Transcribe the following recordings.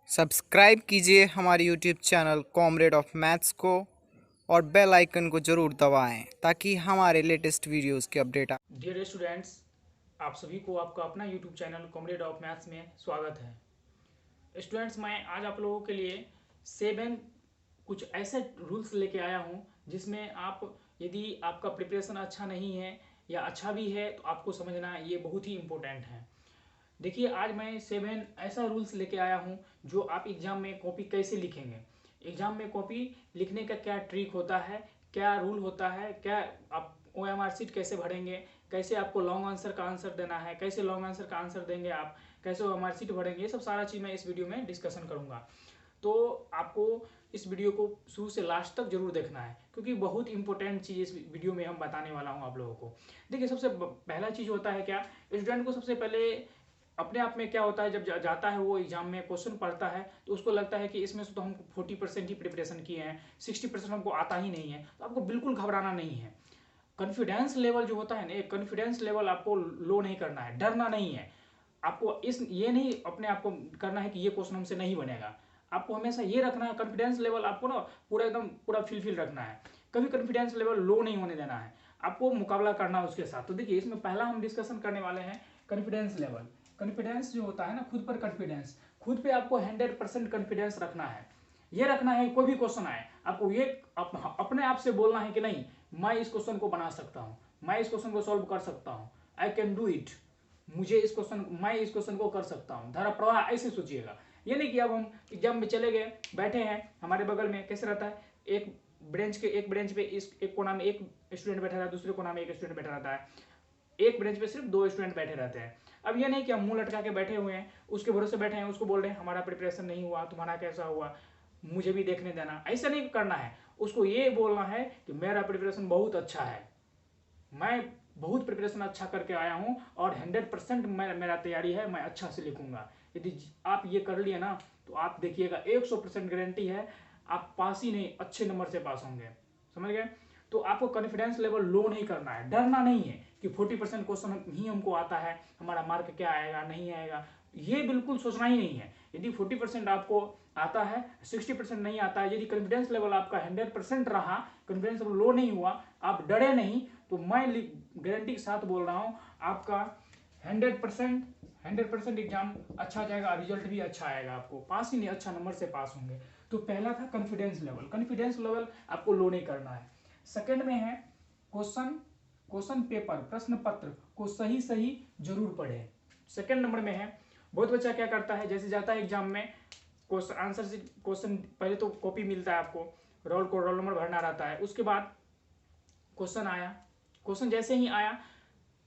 Subscribe कीजिए हमारे YouTube channel comrade of maths को और बेल आइकन को ज़रूर दबाएं ताकि हमारे लेटेस्ट वीडियोस के अपडेट डियर स्टूडेंट्स, आप सभी को आपका अपना YouTube channel comrade of maths में स्वागत है। स्टूडेंट्स, मैं आज आप लोगों के लिए 7 कुछ ऐसे रूल्स लेके आया हूँ जिसमें आप, यदि आपका प्रिपरेशन अच्छा नहीं है या अच्छा भी है तो आपको समझना ये बहुत ही इम्पोर्टेंट है। देखिए, आज मैं 7 ऐसा रूल्स लेके आया हूँ जो आप एग्जाम में कॉपी कैसे लिखेंगे, एग्जाम में कॉपी लिखने का क्या ट्रिक होता है, क्या रूल होता है, क्या आप OMR शीट कैसे भरेंगे, कैसे आपको लॉन्ग आंसर का आंसर देना है, कैसे लॉन्ग आंसर का आंसर देंगे आप, कैसे OMR शीट भरेंगे, ये सब सारा चीज़ मैं इस वीडियो में डिस्कशन करूँगा। तो आपको इस वीडियो को शुरू से लास्ट तक जरूर देखना है क्योंकि बहुत इंपॉर्टेंट चीज़ इस वीडियो में हम बताने वाला हूँ आप लोगों को। देखिए, सबसे पहला चीज़ होता है क्या, स्टूडेंट को सबसे पहले अपने आप में क्या होता है, जब जाता है वो एग्जाम में क्वेश्चन पढ़ता है तो उसको लगता है कि इसमें से तो हम 40% ही प्रिपरेशन किए हैं, 60% हमको आता ही नहीं है। तो आपको बिल्कुल घबराना नहीं है। कॉन्फिडेंस लेवल जो होता है ना, एक कॉन्फिडेंस लेवल आपको लो नहीं करना है, डरना नहीं है। आपको इस ये नहीं अपने आप को करना है कि ये क्वेश्चन हमसे नहीं बनेगा। आपको हमेशा ये रखना है, कॉन्फिडेंस लेवल आपको ना पूरा एकदम पूरा फिल रखना है। कभी कॉन्फिडेंस लेवल लो नहीं होने देना है, आपको मुकाबला करना है उसके साथ। तो देखिए, इसमें पहला हम डिस्कशन करने वाले हैं कॉन्फिडेंस लेवल। कॉन्फिडेंस जो होता है ना, खुद पर कॉन्फिडेंस, खुद पे आपको 100% कॉन्फिडेंस रखना है। ये रखना है, कोई भी क्वेश्चन आए आपको ये अपने आप से बोलना है कि नहीं, मैं इस क्वेश्चन को बना सकता हूँ, मैं इस क्वेश्चन को सॉल्व कर सकता हूँ, आई कैन डू इट। मैं इस क्वेश्चन को कर सकता हूँ। धारा प्रवाह ऐसे सोचिएगा। ये नहीं कि अब हम एग्जाम में चले गए, बैठे हैं, हमारे बगल में कैसे रहता है, एक ब्रेंच पे इस एक कोना में एक स्टूडेंट बैठा रहता है, दूसरे कोना में एक स्टूडेंट बैठा रहता है, एक ब्रेंच पे सिर्फ 2 स्टूडेंट बैठे रहते हैं। अब ये नहीं कि हम मुंह लटका के बैठे हुए हैं, उसके भरोसे बैठे हैं, उसको बोल रहे हैं हमारा प्रिपरेशन नहीं हुआ, तुम्हारा कैसा हुआ, मुझे भी देखने देना। ऐसा नहीं करना है, उसको ये बोलना है कि मेरा प्रिपरेशन बहुत अच्छा है, मैं बहुत प्रिपरेशन अच्छा करके आया हूँ और 100% मेरा तैयारी है, मैं अच्छा से लिखूंगा। यदि आप ये कर लिए ना तो आप देखिएगा 100% गारंटी है, आप पास ही नहीं, अच्छे नंबर से पास होंगे। समझ गए? तो आपको कॉन्फिडेंस लेवल लो नहीं करना है, डरना नहीं है कि 40% क्वेश्चन ही हमको आता है, हमारा मार्क क्या आएगा नहीं आएगा, ये बिल्कुल सोचना ही नहीं है। यदि 40% आपको आता है, 60% नहीं आता है, यदि कॉन्फिडेंस लेवल आपका 100% रहा, कॉन्फिडेंस लेवल लो नहीं हुआ, आप डरे नहीं, तो मैं गारंटी के साथ बोल रहा हूँ आपका 100% एग्जाम अच्छा जाएगा, रिजल्ट भी अच्छा आएगा, आपको पास ही नहीं, अच्छा नंबर से पास होंगे। तो पहला था कॉन्फिडेंस लेवल। कॉन्फिडेंस लेवल आपको लो नहीं करना है। सेकंड में है क्वेश्चन क्वेश्चन पेपर, प्रश्न पत्र को सही सही जरूर पढ़े। सेकंड नंबर में है, बहुत बच्चा क्या करता है, जैसे जाता है एग्जाम में, क्वेश्चन आंसर से क्वेश्चन पहले तो कॉपी मिलता है आपको, रोल नंबर भरना रहता है, उसके बाद क्वेश्चन आया, क्वेश्चन जैसे ही आया,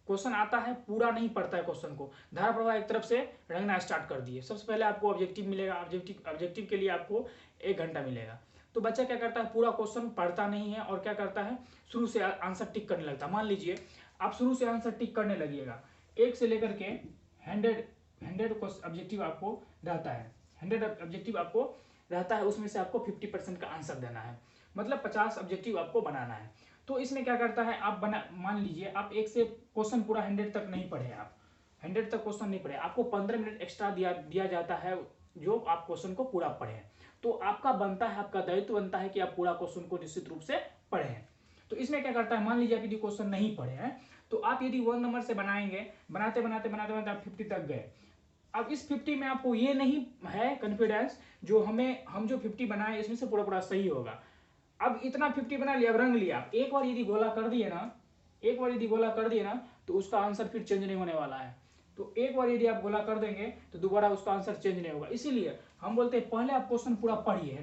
क्वेश्चन आता है, पूरा नहीं पढ़ता है क्वेश्चन को, धारा प्रवाह एक तरफ से रंगना स्टार्ट कर दिए। सबसे पहले आपको ऑब्जेक्टिव मिलेगा, ऑब्जेक्टिव के लिए आपको 1 घंटा मिलेगा। तो बच्चा क्या करता है, पूरा क्वेश्चन पढ़ता नहीं है और क्या करता है, शुरू से आंसर टिक करने लगता है। मान लीजिए आप शुरू से आंसर टिक करने लगिएगा, 1 से लेकर के 100 ऑब्जेक्टिव आपको रहता है, 100 ऑब्जेक्टिव आपको रहता है, उसमें से आपको 50% का आंसर देना है, मतलब 50 ऑब्जेक्टिव आपको बनाना है। तो इसमें क्या करता है, आप मान लीजिए आप 1 से क्वेश्चन पूरा 100 तक नहीं पढ़े, आप 100 तक क्वेश्चन नहीं पढ़े, आपको 15 मिनट एक्स्ट्रा दिया जाता है जो आप क्वेश्चन को पूरा पढ़े। तो आपका बनता है, आपका दायित्व बनता है कि आप पूरा क्वेश्चन को निश्चित रूप से पढ़ें। तो इसमें क्या करता है, मान लीजिए आप यदि क्वेश्चन नहीं पढ़े हैं तो आप यदि 1 नंबर से बनाएंगे, बनाते बनाते बनाते बनाते आप 50 तक गए। अब इस 50 में आपको ये नहीं है कॉन्फिडेंस जो हम जो 50 बनाए इसमें से पूरा पूरा सही होगा। अब इतना 50 बना लिया, अब रंग लिया, एक बार यदि गोला कर दिए ना, एक बार यदि गोला कर दिए ना तो उसका आंसर फिर चेंज नहीं होने वाला है। तो एक बार यदि आप गोला कर देंगे तो दोबारा उसका आंसर चेंज नहीं होगा। इसीलिए हम बोलते हैं पहले आप क्वेश्चन पूरा पढ़िए,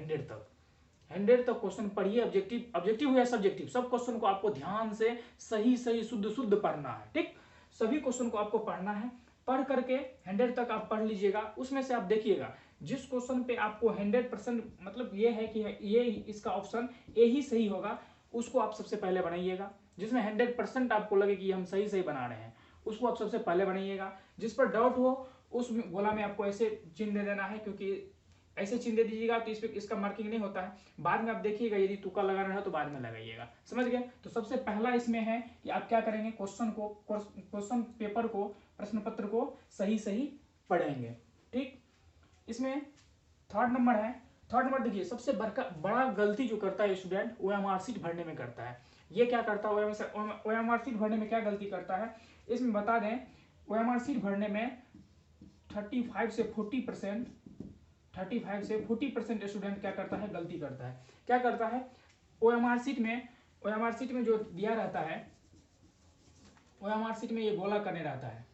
100 तक क्वेश्चन पढ़िए, ऑब्जेक्टिव या सब्जेक्टिव, सब क्वेश्चन को आपको ध्यान से सही सही शुद्ध शुद्ध पढ़ना है। ठीक, सभी क्वेश्चन को आपको पढ़ना है। पढ़ करके 100 तक आप पढ़ लीजिएगा, उसमें से आप देखिएगा जिस क्वेश्चन पे आपको 100% मतलब ये है कि ये इसका ऑप्शन ए ही सही होगा, उसको आप सबसे पहले बनाइएगा। जिसमें 100% आपको लगे कि हम सही सही बना रहे हैं, उसको आप सबसे पहले बनाइएगा। जिस पर डाउट हो उस गोला में आपको ऐसे चिन्ह दे देना है, क्योंकि ऐसे चिन्ह दे दीजिएगा तो इस पे इसका मार्किंग नहीं होता है। बाद में आप देखिएगा यदि तुक्का लगाना है तो बाद में लगाइएगा। समझ गए? तो सबसे पहला इसमें है कि आप क्या करेंगे, क्वेश्चन पेपर को, प्रश्न पत्र को सही सही पढ़ेंगे। ठीक, इसमें थर्ड नंबर देखिए, सबसे बड़ा गलती जो करता है स्टूडेंट ओएमआर शीट भरने में करता है। ये क्या करता है, ओएमआर शीट भरने में क्या गलती करता है, इसमें बता दें, ओएमआर शीट भरने में 35 से 40% स्टूडेंट क्या करता है, गलती करता है। क्या करता है, ओएमआर शीट में जो दिया रहता है, ओएमआर शीट में ये गोला करने रहता है,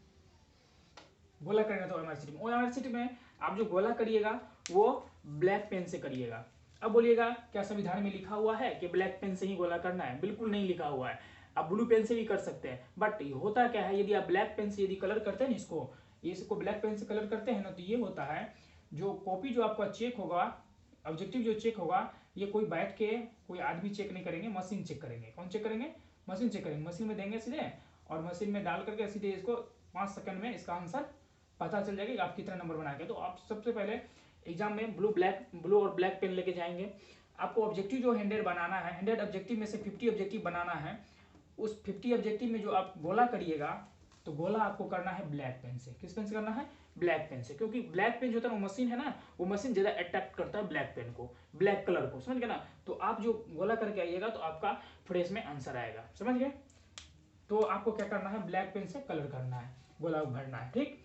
गोला करने रहता है ओएमआर शीट में आप जो गोला करिएगा वो ब्लैक पेन से करिएगा। अब बोलिएगा क्या संविधान में लिखा हुआ है कि ब्लैक पेन से ही गोला करना है? बिल्कुल नहीं लिखा हुआ है। आप ब्लू पेन से भी कर सकते हैं, बट होता क्या है, यदि आप ब्लैक पेन से यदि कलर करते हैं ना, इसको ब्लैक पेन से कलर करते हैं ना, तो ये होता है जो कॉपी जो आपका चेक होगा, ऑब्जेक्टिव जो चेक होगा, ये कोई बैठ के कोई आदमी चेक नहीं करेंगे, मशीन चेक करेंगे। कौन चेक करेंगे? मशीन चेक करेंगे। मशीन में देंगे सीधे, और मशीन में डाल करके सीधे इसको 5 सेकंड में इसका आंसर पता चल जाएगा कि आप कितना नंबर बनाएंगे। तो आप सबसे पहले एग्जाम में ब्लू और ब्लैक पेन लेके जाएंगे। आपको ऑब्जेक्टिव जो 100 बनाना है, 100 ऑब्जेक्टिव में से 50 ऑब्जेक्टिव बनाना है। उस 50 ऑब्जेक्टिव में जो आप गोला करिएगा, तो गोला आपको करना है ब्लैक पेन से। किस पेन से करना है? ब्लैक पेन से। क्योंकि ब्लैक पेन जो होता है वो मशीन है ना, वो मशीन ज्यादा अट्रैक्ट करता है ब्लैक पेन को, ब्लैक कलर को, समझ गए ना। तो आप जो गोला करके आइएगा तो आपका फ्रेश में आंसर आएगा, समझ गए। तो आपको क्या करना है, ब्लैक पेन से कलर करना है, गोला भरना है, ठीक।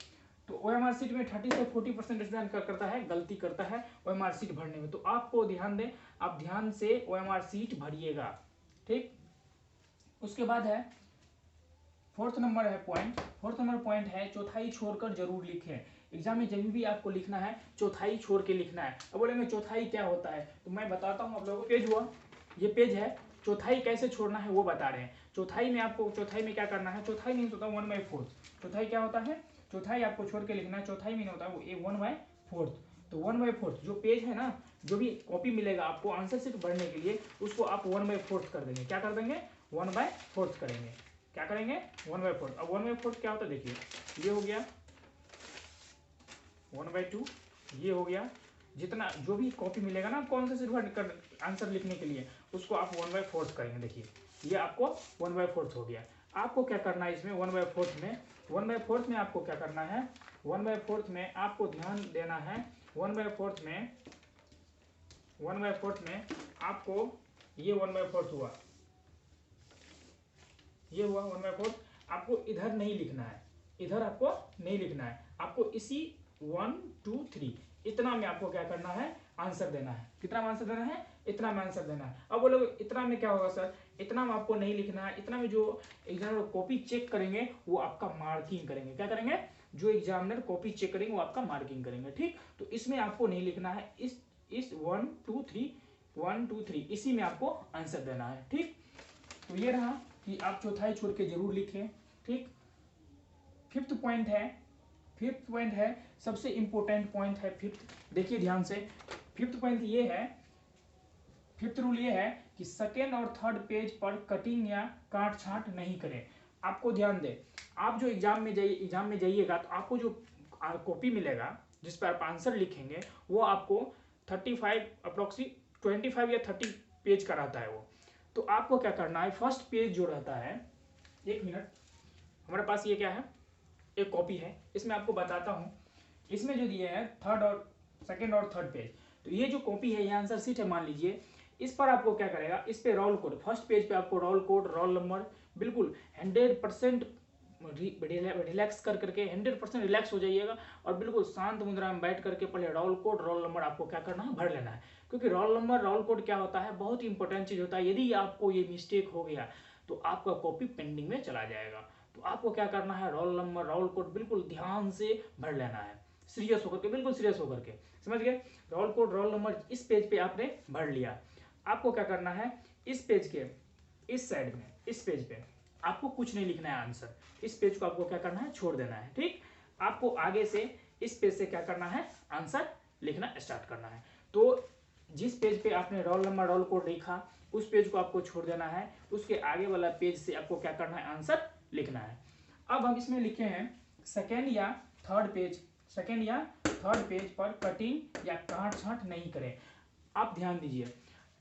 तो ओएमआर शीट में 30 से 40% स्टूडेंट क्या करता है, गलती करता है ओएमआर शीट भरने में। तो आपको ध्यान दें, आप ध्यान से ओएमआर शीट भरिएगा, ठीक। उसके बाद है फोर्थ नंबर पॉइंट है चौथाई छोड़कर जरूर लिखें। एग्जाम में जब भी आपको लिखना है चौथाई छोड़ के लिखना है। अब बोलेंगे चौथाई क्या होता है, तो मैं बताता हूँ आप लोगों को। पेज हुआ, ये पेज है, चौथाई कैसे छोड़ना है वो बता रहे हैं। चौथाई में क्या करना है, चौथाई नहीं होता 1/4। चौथाई क्या होता है, चौथाई आपको छोड़ के लिखना है। चौथाई में नहीं होता वो 1/4। तो 1/4 जो पेज है ना, जो भी कॉपी मिलेगा आपको आंसर शीट भरने के लिए, उसको आप 1/4 कर देंगे। क्या कर देंगे? 1/4 करेंगे। क्या करेंगे? 1/4। अब 1/4 क्या होता है, देखिए, ये हो गया 1/2, ये हो गया। जितना जो भी कॉपी मिलेगा ना आपको आंसर शीट आंसर लिखने के लिए, उसको आप 1/4 करेंगे। देखिए, ये आपको 1/4 हो गया। आपको क्या करना है इसमें 1/4 में आपको क्या करना है, 1/4 में आपको ध्यान देना है। 1/4 में आपको ये 1/4 हुआ, ये हुआ 1/4। आपको इधर नहीं लिखना है, इधर आपको नहीं लिखना है, आपको इसी 1 2 3 इतना में आपको क्या करना है, आंसर देना है। कितना में आंसर देना है? इतना में आंसर देना है। अब बोलो इतना में क्या होगा सर, इतना में आपको नहीं लिखना है। इतना में जो एग्जामिनर कॉपी चेक करेंगे वो आपका मार्किंग करेंगे। क्या करेंगे? जो एग्जामिनर कॉपी चेक करेंगे वो आपका मार्किंग करेंगे, ठीक। तो इसमें आपको नहीं लिखना है, इस 1 2 3 इसी में आपको आंसर देना है, ठीक। तो ये रहा कि आप चौथाई छोड़ के जरूर लिखें, ठीक। फिफ्थ पॉइंट है सबसे इंपॉर्टेंट पॉइंट है फिफ्थ। देखिए ध्यान से, फिफ्थ पॉइंट ये है, फिफ्थ रूल ये है कि सेकेंड और थर्ड पेज पर कटिंग या काट छांट नहीं करें। आपको ध्यान दें, आप जो एग्जाम में जाइएगा तो आपको जो कॉपी मिलेगा जिस पर आप आंसर लिखेंगे, वो आपको 35 अप्रोक्सीमेट 25 या 30 पेज का रहता है वो। तो आपको क्या करना है, फर्स्ट पेज जो रहता है, एक मिनट, हमारे पास ये क्या है, एक कॉपी है। इसमें आपको बताता हूं, इसमें जो दिए हैं सेकंड और थर्ड पेज, तो ये जो कॉपी है ये आंसर शीट है मान लीजिए। इस पर आपको क्या करेगा, इस पे रोल कोड, फर्स्ट पेज पे आपको रोल कोड, रोल नंबर बिल्कुल 100% रिलैक्स करके 100% रिलैक्स हो जाइएगा और बिल्कुल शांत मुद्रा में बैठ करके पहले रोल कोड, रोल नंबर आपको क्या करना है, भर लेना है। क्योंकि रोल नंबर, रोल कोड क्या होता है, बहुत ही इंपॉर्टेंट चीज होता है। यदि आपको ये मिस्टेक हो गया तो आपका कॉपी पेंडिंग में चला जाएगा। तो आपको क्या करना है, रोल नंबर, रोल कोड बिल्कुल ध्यान से भर लेना है, सीरियस होकर के, बिल्कुल सीरियस होकर के, समझ गए। रोल कोड, रोल नंबर इस पेज पे आपने भर लिया। आपको क्या करना है, इस पेज के इस साइड में, इस पेज पे आपको कुछ नहीं लिखना है आंसर। इस पेज को आपको क्या करना है, छोड़ देना है, ठीक। आपको आगे से इस पेज से क्या करना है, आंसर लिखना स्टार्ट करना है। तो जिस पेज पे आपने रोल नंबर, रोल कोड लिखा, उस पेज को आपको छोड़ देना है। उसके आगे वाला पेज से आपको क्या करना है, आंसर लिखना है। अब हम इसमें लिखे हैं सेकेंड या थर्ड पेज पर कटिंग या काट छांट नहीं करें। आप ध्यान दीजिए,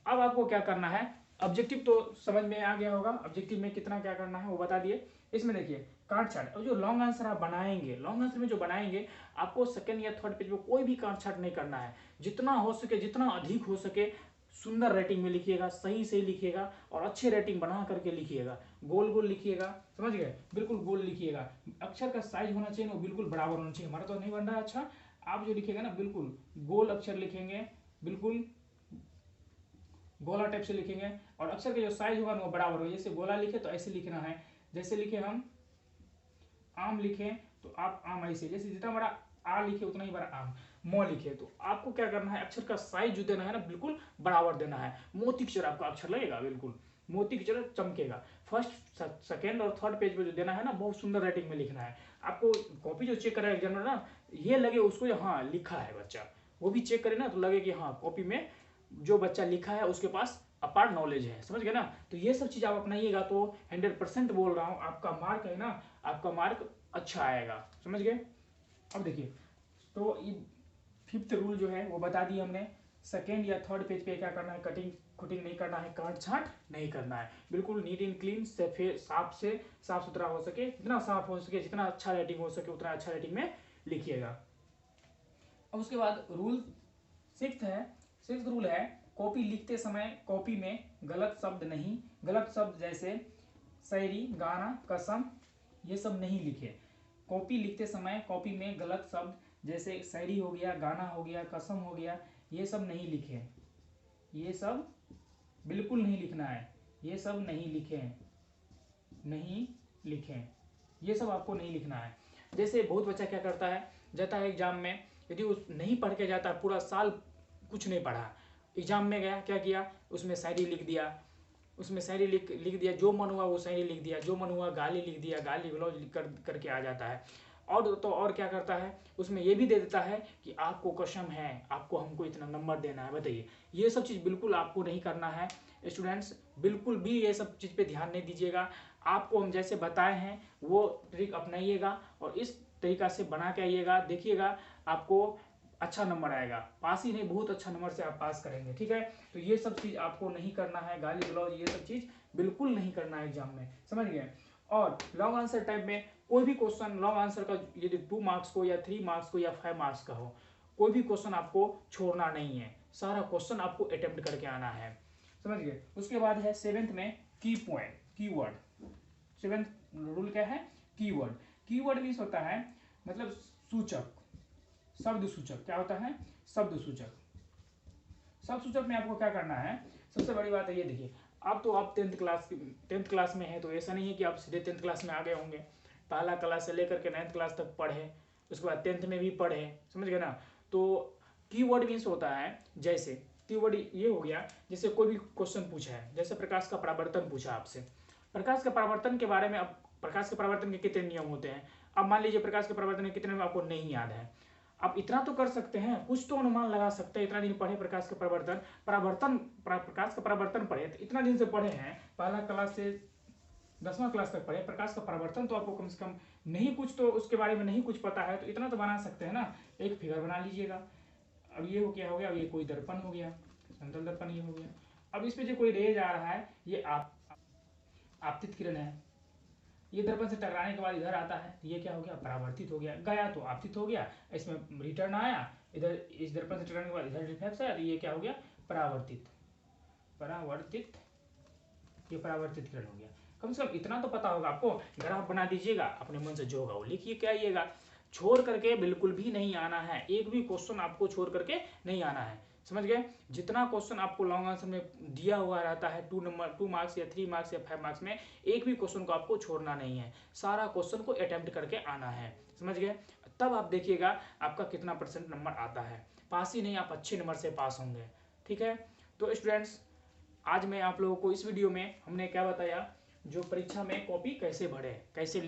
अब आपको क्या करना है, ऑब्जेक्टिव तो समझ में आ गया होगा, ऑब्जेक्टिव में कितना क्या करना है वो बता दिए। इसमें देखिए काट छाट। और जो लॉन्ग आंसर आप बनाएंगे, लॉन्ग आंसर में जो बनाएंगे, आपको सेकंड या थर्ड पेज पे कोई भी काट छाट नहीं करना है। जितना हो सके, जितना अधिक हो सके सुंदर राइटिंग में लिखिएगा, सही से लिखिएगा और अच्छे राइटिंग बना करके लिखिएगा। गोल गोल लिखिएगा, समझ गए, बिल्कुल गोल लिखिएगा। अक्षर का साइज होना चाहिए ना, वो बिल्कुल बराबर होना चाहिए। हमारा तो नहीं बन रहा है अच्छा। आप जो लिखिएगा ना बिल्कुल गोल अक्षर लिखेंगे, बिल्कुल गोला टाइप से लिखेंगे, और अक्षर का जो साइज होगा ना वो बराबर होगा। जैसे गोला लिखे तो ऐसे लिखना है, जैसे लिखे हम आम लिखे तो आप आम ऐसे, जैसे जितना बड़ा आ लिखे उतना ही बड़ा आम। म लिखे तो आपको क्या करना है, अक्षर का साइज जो देना है ना बिल्कुल बराबर देना है। मोती की तरह आपका अक्षर लगेगा, बिल्कुल मोती की तरह चमकेगा। फर्स्ट, सेकंड और थर्ड पेज पे जो देना है ना बहुत सुंदर राइटिंग में लिखना है। आपको कॉपी जो चेक करेगा एग्जामिनर ना, ये लगे उसको हाँ लिखा है बच्चा, वो भी चेक करे ना तो लगे कि हाँ कॉपी में जो बच्चा लिखा है उसके पास अपार नॉलेज है, समझ गए ना। तो ये सब चीज आप अपनाइएगा तो 100% बोल रहा हूँ आपका मार्क है ना, आपका मार्क अच्छा आएगा, समझ गए। अब देखिए, तो ये 5th रूल जो है वो बता दिया हमने। सेकेंड या थर्ड पेज पे क्या करना है, कटिंग खुटिंग नहीं करना है, काट छाट नहीं करना है, बिल्कुल नीट एंड क्लीन से साफ सुथरा हो सके, जितना साफ हो सके, जितना अच्छा राइटिंग हो सके उतना अच्छा राइटिंग में लिखिएगा। अब उसके बाद रूल 6th है, 6th रूल है, कॉपी लिखते समय कॉपी में गलत शब्द नहीं, गलत शब्द जैसे शायरी, गाना, कसम, ये सब नहीं लिखे। कॉपी लिखते समय कॉपी में गलत शब्द जैसे शायरी हो गया, गाना हो गया, कसम हो गया, ये सब नहीं लिखे। ये सब बिल्कुल नहीं लिखना है, ये सब नहीं लिखे, नहीं लिखें, ये सब आपको नहीं लिखना है। जैसे बहुत बच्चा क्या करता है, जाता है एग्जाम में, यदि उस नहीं पढ़ के जाता, पूरा साल कुछ नहीं पढ़ा, एग्जाम में गया क्या किया, उसमें शायरी लिख दिया, उसमें शायरी लिख दिया, जो मन हुआ वो शायरी लिख दिया, जो मन हुआ गाली लिख दिया, गाली गलौज करके आ जाता है। और तो और क्या करता है, उसमें ये भी दे देता है कि आपको कसम है, आपको हमको इतना नंबर देना है। बताइए, ये सब चीज़ बिल्कुल आपको नहीं करना है स्टूडेंट्स, बिल्कुल भी ये सब चीज़ पे ध्यान नहीं दीजिएगा। आपको हम जैसे बताए हैं वो ट्रिक अपनाइएगा और इस तरीका से बना के आइएगा, देखिएगा आपको अच्छा नंबर आएगा। पास ही नहीं, बहुत अच्छा नंबर से आप पास करेंगे, ठीक है। तो ये सब चीज़ आपको नहीं करना है, गाली गलौज ये सब चीज़ बिल्कुल नहीं करना है एग्जाम में, समझ गए। और लॉन्ग आंसर टाइप में कोई भी क्वेश्चन लॉन्ग आंसर का, यदि 2 मार्क्स को या 3 मार्क्स को या 5 मार्क्स का हो, कोई भी क्वेश्चन आपको छोड़ना नहीं है, सारा क्वेश्चन आपको अटेम्प्ट करके आना है, समझ गए। उसके बाद है 7th में की पॉइंट, कीवर्ड। 7th रूल क्या है, कीवर्ड। कीवर्ड मीन्स होता है मतलब सूचक, शब्द सूचक। क्या होता है, शब्द सूचक। शब्द सूचक में आपको क्या करना है, सबसे बड़ी बात है ये देखिए, अब तो आप 10th क्लास में है, तो ऐसा नहीं है कि आप सीधे 10th क्लास में आ गए होंगे। पहला क्लास से लेकर के 9th क्लास तक पढ़े, उसके बाद 10th में भी पढ़े, समझ गए ना। तो कीवर्ड मीन्स होता है, जैसे कीवर्ड ये हो गया, जैसे कोई भी क्वेश्चन पूछा है, जैसे प्रकाश का परावर्तन पूछा आपसे, प्रकाश के परावर्तन के बारे में। अब प्रकाश के परावर्तन के कितने नियम होते हैं, अब मान लीजिए प्रकाश के परावर्तन के कितने आपको नहीं याद है, आप इतना तो कर सकते हैं, कुछ तो अनुमान लगा सकते हैं। इतना दिन पढ़े प्रकाश के प्रकाश का परावर्तन पढ़े, तो इतना दिन से पढ़े हैं, पहला क्लास से 10वां क्लास तक पढ़े, प्रकाश का परावर्तन तो आपको कम से कम नहीं कुछ तो उसके बारे में नहीं कुछ पता है, तो इतना तो बना सकते हैं ना। एक फिगर बना लीजिएगा। अब ये हो क्या हो गया, अब ये कोई दर्पण हो गया, समतल दर्पण ये हो गया। अब इस पे जो कोई रेज आ रहा है, ये आपतित किरण है, ये दर्पण से टकराने के बाद इधर आता है, तो ये क्या हो गया, परावर्तित हो गया, गया तो आपतित हो गया, इसमें रिटर्न आया, इधर इस दर्पण से टकराने के बाद इधर रिफ्लेक्स आया, तो ये क्या हो गया, परावर्तित, ये परावर्तित किरण हो गया। कम से कम इतना तो पता होगा आपको। ग्राफ बना दीजिएगा, अपने मन से जो होगा वो लिखिए के आइएगा, छोड़ करके बिल्कुल भी नहीं आना है, एक भी क्वेश्चन आपको छोड़ करके नहीं आना है, समझ गए। जितना क्वेश्चन आपको लॉन्ग आंसर में दिया हुआ रहता है 2 मार्क्स या 3 मार्क्स या 5 मार्क्स में, एक भी क्वेश्चन को आपको छोड़ना नहीं है, सारा क्वेश्चन को अटेम्प्ट करके आना है, समझ गए। तब आप देखिएगा आपका कितना % नंबर आता है। पास ही नहीं, आप अच्छे नंबर से पास होंगे, ठीक है। तो स्टूडेंट्स, आज मैं आप लोगों को इस वीडियो में हमने क्या बताया, जो परीक्षा में कॉपी कैसे भरे, कैसे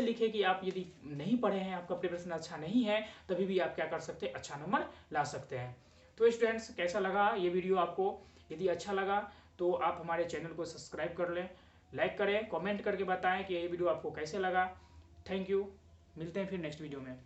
लिखे कि आप यदि नहीं पढ़े हैं, आपका प्रिपरेशन अच्छा नहीं है, तभी भी आप क्या कर सकते हैं, अच्छा नंबर ला सकते हैं। तो स्टूडेंट्स, कैसा लगा ये वीडियो आपको, यदि अच्छा लगा तो आप हमारे चैनल को सब्सक्राइब कर लें, लाइक करें, कमेंट करके बताएं कि ये वीडियो आपको कैसे लगा। थैंक यू, मिलते हैं फिर नेक्स्ट वीडियो में।